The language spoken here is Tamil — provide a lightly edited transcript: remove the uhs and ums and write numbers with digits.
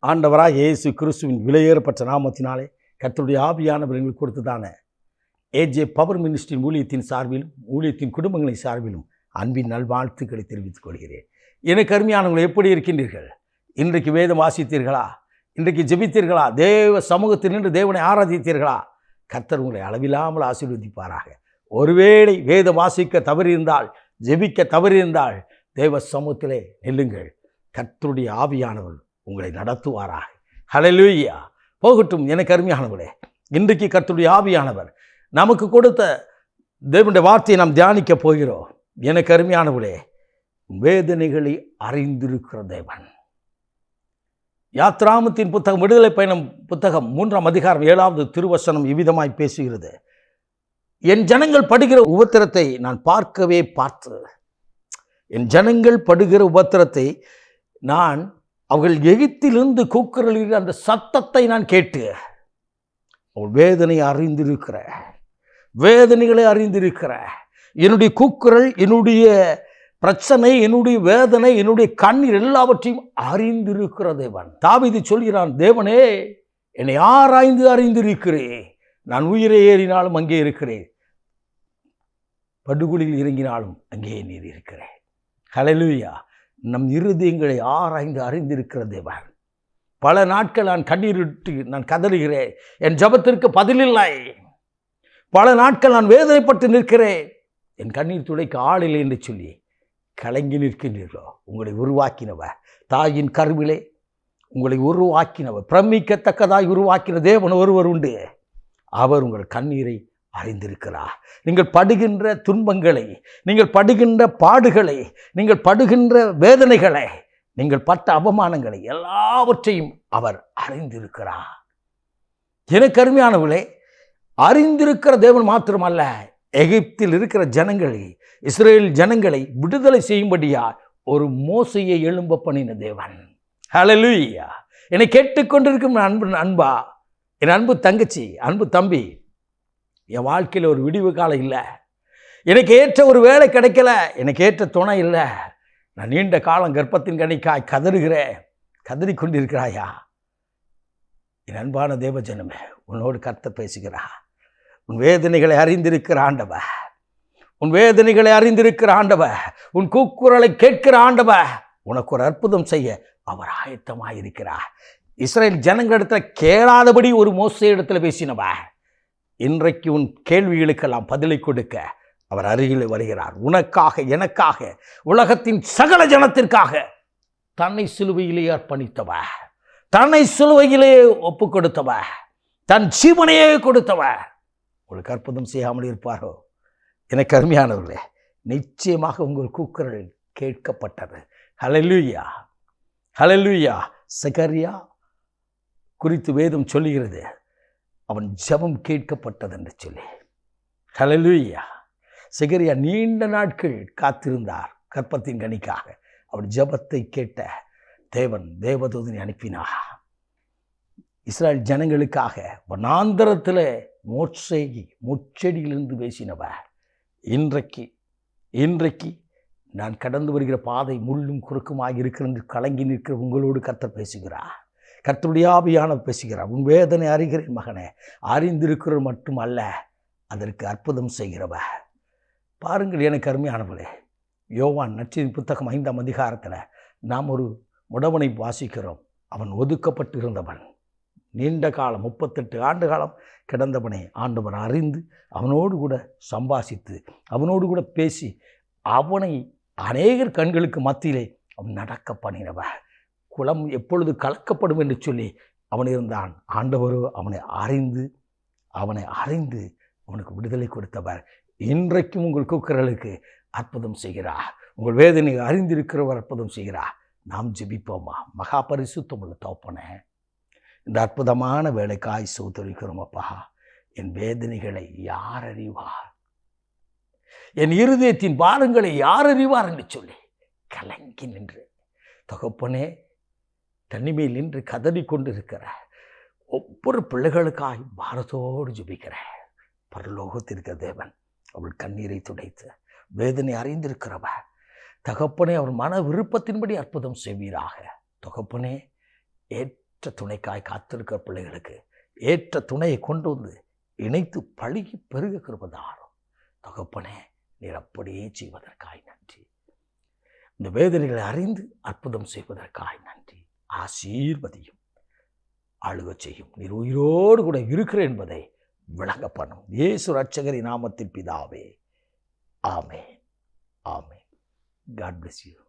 ஆண்டவராக இயேசு கிறிஸ்துவின் விலையேறப்பட்ட நாமத்தினாலே கர்த்தருடைய ஆவியானவர் எங்களுக்கு கொடுத்ததான ஏஜே பவர் மினிஸ்ட்ரியின் ஊழியத்தின் சார்பிலும் ஊழியத்தின் குடும்பங்களின் சார்பிலும் அன்பின் நல்வாழ்த்துக்களை தெரிவித்துக் கொள்கிறேன். எனக்கு அருமையானவர்கள் எப்படி இருக்கின்றீர்கள்? இன்றைக்கு வேதம் வாசித்தீர்களா? இன்றைக்கு ஜெபித்தீர்களா? தேவ சமூகத்தில் நின்று தேவனை ஆராதித்தீர்களா? கர்த்தர் உங்களை அளவில்லாமல் ஆசீர்வதிப்பாராக. ஒருவேளை வேதம் வாசிக்க தவறியிருந்தால், ஜெபிக்க தவறியிருந்தால் தேவ சமூகத்திலே நில்லுங்கள். கர்த்தருடைய ஆவியானவர் உங்களை நடத்துவாராக. ஹல்லேலூயா. போகட்டும். எனக்கு அருமையானவர்களே, இன்றைக்கு கர்த்தருடைய ஆவியானவர் நமக்கு கொடுத்த தேவனுடைய வார்த்தையை நாம் தியானிக்க போகிறோம். எனக்கு அருமையானவர்களே, வேதனைகளை அறிந்திருக்கிற தேவன். யாத்ராமத்தின் புத்தகம், விடுதலை பயணம் புத்தகம் 3ஆம் அதிகாரம் 7வது திருவசனம் இவ்விதமாய் பேசுகிறது. என் ஜனங்கள் படுகிற உபத்திரத்தை நான் பார்க்கவே பார்த்து, என் ஜனங்கள் படுகிற உபத்திரத்தை நான் அவர்கள் எகிப்திலிருந்து கூக்குரலில் அந்த சத்தத்தை நான் கேட்டு, அவள் வேதனை அறிந்திருக்கிற, வேதனைகளை அறிந்திருக்கிற, என்னுடைய கூக்குரல், என்னுடைய பிரச்சனை, என்னுடைய வேதனை, என்னுடைய கண்ணீர் எல்லாவற்றையும் அறிந்திருக்கிற தேவன். தாவீது சொல்கிறான், தேவனே என்னை ஆராய்ந்து அறிந்திருக்கிறேன். நான் உயிரை ஏறினாலும் அங்கே இருக்கிறேன், படுகுழியில் இறங்கினாலும் அங்கே நீர் இருக்கிறேன். ஹல்லேலூயா. நம் இருதயங்களை ஆராய்ந்து அறிந்திருக்கிற தேவன். பல நாட்கள் நான் கண்ணீரிட்டு நான் கதறுகிறேன், என் ஜெபத்திற்கு பதிலில்லை. பல நாட்கள் நான் வேதனைப்பட்டு நிற்கிறேன், என் கண்ணீர் துடைக்க ஆளில்லை என்று சொல்லி கலங்கி நிற்கின்றீர்களோ? உங்களை உருவாக்கினவர், தாயின் கருவிலே உங்களை உருவாக்கினவர், பிரமிக்கத்தக்கதாய் உருவாக்கின தேவன் ஒருவர் உண்டு. அவர் உங்கள் கண்ணீரை அறிந்திருக்கிறார். நீங்கள் படுகின்ற துன்பங்களை, நீங்கள் படுகின்ற பாடுகளை, நீங்கள் படுகின்ற வேதனைகளை, நீங்கள் பட்ட அவமானங்களை எல்லாவற்றையும் அவர் அறிந்திருக்கிறார். எனக்கு அருமையானவர்களே, அறிந்திருக்கிற தேவன் மாத்திரமல்ல, எகிப்தில் இருக்கிற ஜனங்களை, இஸ்ரேல் ஜனங்களை விடுதலை செய்யும்படியா ஒரு மோசையை எழும்ப பண்ணின தேவன். ஹல்லேலூயா. என்னை கேட்டுக்கொண்டிருக்கும் அன்பா, என் அன்பு தங்கச்சி, அன்பு தம்பி, என் வாழ்க்கையில் ஒரு விடிவு காலம் இல்லை, எனக்கு ஏற்ற ஒரு வேலை கிடைக்கல, எனக்கு ஏற்ற துணை இல்லை, நான் நீண்ட காலம் கர்ப்பத்தின் கனிக்காய் கதறுகிறேன், கதறிக்கொண்டிருக்கிறாயா? என் அன்பான தேவஜனமே, உன்னோடு கர்த்தர் பேசுகிறா. உன் வேதனைகளை அறிந்திருக்கிற ஆண்டவர், உன் வேதனைகளை அறிந்திருக்கிற ஆண்டவர், உன் கூக்குரலை கேட்கிற ஆண்டவர் உனக்கு ஒரு அற்புதம் செய்ய அவர் ஆயத்தமாயிருக்கிறார். இஸ்ரேல் ஜனங்களிடத்தில் கேளாதபடி ஒரு மோசே இடத்துல பேசினவர் இன்றைக்கு உன் கேள்விகளுக்கெல்லாம் பதிலை கொடுக்க அவர் அருகில் வருகிறார். உனக்காக, எனக்காக, உலகத்தின் சகல ஜனத்திற்காக தன்னை சிலுவையிலே அர்ப்பணித்தவர், தன்னை சிலுவையிலே ஒப்பு கொடுத்தவர், தன் ஜீவனையே கொடுத்தவர் உங்களுக்கு அற்புதம் செய்யாமல் இருப்பாரோ? எனக்கு அருமையானவர்களே, நிச்சயமாக உங்கள் கூக்குரல் கேட்கப்பட்டது. ஹல்லேலூயா, ஹல்லேலூயா. சகரியா குறித்து வேதம் சொல்லுகிறது, அவன் ஜெபம் கேட்கப்பட்டது என்று சொல்லி. ஹல்லேலூயா. சகரியா நீண்ட நாட்கள் காத்திருந்தார் கர்ப்பத்தின் கனிக்காக. அவர் ஜெபத்தை கேட்ட தேவன் தேவதூதனை அனுப்பினார். இஸ்ரேல் ஜனங்களுக்காக வனாந்தரத்தில் முச்செடியிலிருந்து பேசினவர் இன்றைக்கு நான் கடந்து வருகிற பாதை முள்ளும் குறுக்குமாக இருக்கிறது கலங்கி நிற்கிற உங்களோடு கர்த்தர் பேசுகிறார். கர்த்தருடைய ஆவியானவர் பேசுகிறார். உன் வேதனை அறிகிறேன் மகனே, அறிந்திருக்கிறது மட்டுமல்ல, அதற்கு அற்புதம் செய்கிறவர். பாருங்கள் எனக்கு அருமையானவர்களே, யோவான் நற்செய்தி புத்தகம் 5ஆம் அதிகாரத்தில் நாம் ஒரு முடவனை வாசிக்கிறோம். அவன் ஒதுக்கப்பட்டு இருந்தவன், நீண்ட காலம் 38 ஆண்டு காலம் கிடந்தவனை ஆண்டவர் அறிந்து அவனோடு கூட சம்பாசித்து அவனோடு கூட பேசி அவனை அநேகர் கண்களுக்கு மத்தியிலே அவன் நடக்க பண்ணினவர். குளம் எப்பொழுது கலக்கப்படும் என்று சொல்லி அவன் இருந்தான். ஆண்டவரோ அவனை அறிந்து அவனுக்கு விடுதலை கொடுத்தவர். இன்றைக்கும் உங்கள் கூக்குரலுக்கு அற்புதம் செய்கிறார். உங்கள் வேதனை அறிந்திருக்கிறவர் அற்புதம் செய்கிறார். நாம் ஜெபிப்போமா? மகா பரிசுத்தமுள்ள தகப்பனே, இந்த அற்புதமான வேலைக்காய் சோதரிக்கிறோம் அப்பா. என் வேதனைகளை யார் அறிவார், என் இருதயத்தின் பாரங்களை யார் அறிவார் என்று சொல்லி கலங்கி நின்று தகப்பனே தனிமையில் நின்று கதறி கொண்டிருக்கிற ஒவ்வொரு பிள்ளைகளுக்காய் பாரத்தோடு ஜெபிக்கிற பரலோகத்திற்கிற தேவன் அவள் கண்ணீரை துடைத்து வேதனை அறிந்திருக்கிறவர் தகப்பனே அவர் மன விருப்பத்தின்படி அற்புதம் செய்வீராக. தகப்பனே ஏற்ற துணைக்காய் காத்திருக்கிற பிள்ளைகளுக்கு ஏற்ற துணையை கொண்டு வந்து இணைத்து பழகி பெருக கிருபதாரும். தகப்பனே, நீர் அப்படியே செய்வதற்காய் நன்றி. இந்த வேதனைகளை அறிந்து அற்புதம் செய்வதற்காய் நன்றி. ஆசீர்வதியும், ஆளுக செய்யும். நீர் உயிரோடு கூட இருக்கிற என்பதை விளங்க பண்ணும். இயேசு இரட்சகரின் நாமத்தில் பிதாவே, ஆமென். ஆமென். God bless you.